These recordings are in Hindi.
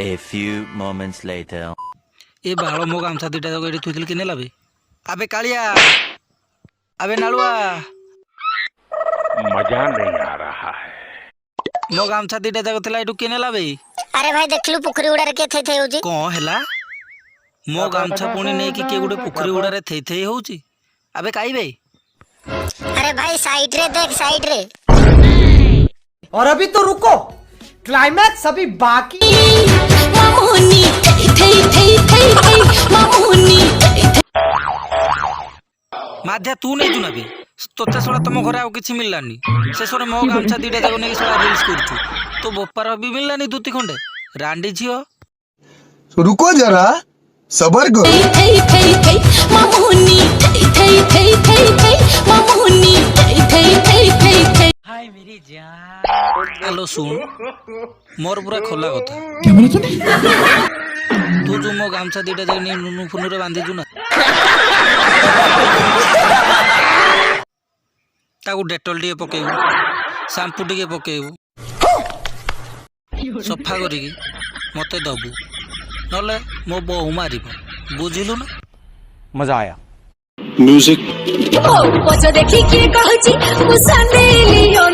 A few moments later. ए बाळ मो गामछा दीटा जाक एठी थुइथिल किने लाबे अबे कालिया अबे नालुआ मजा नहीं आ रहा है। मो गामछा दीटा जाक थला एठु किने लाबे। अरे भाई देखलु पुखरी उड़ारे के थे होजी कोन हैला मो गामछा पुणी नै कि के गुडे पुखरी उड़ारे थे होउची अबे काई बे। अरे भाई साइड रे देख साइड रे। और अभी तो रुको क्लाइमैक्स अभी बाकी। मामूनी थे मामूनी माध्या तू नै जुना बे तोते सोडा तम घरे आउ किछि मिललानी से सोरे मो गामछा दीटा जाक नै सोडा रील्स करछु तो बोपार भी मिललानी दुती खंडे रांडी झियो। रुको जरा सबर करो। मामूनी मामूनी हाय मेरी जान। हेलो सुन मोर पूरा खोला कथा क्या बोला तूने? तू जो मो गामछा दीटा जाक नै नुनु फुनु रे बांधी छु ना ताकू डेटॉल टिके पकेबू शैम्पू टिके पकेबू सफा करिकी मते दबू नले मो बहु मारिब बुझिलु ना। मजा आया। म्यूजिक पछ देखी के कहची मुसंदेली और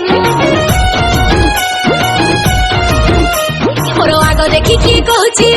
आगो देखी के कहची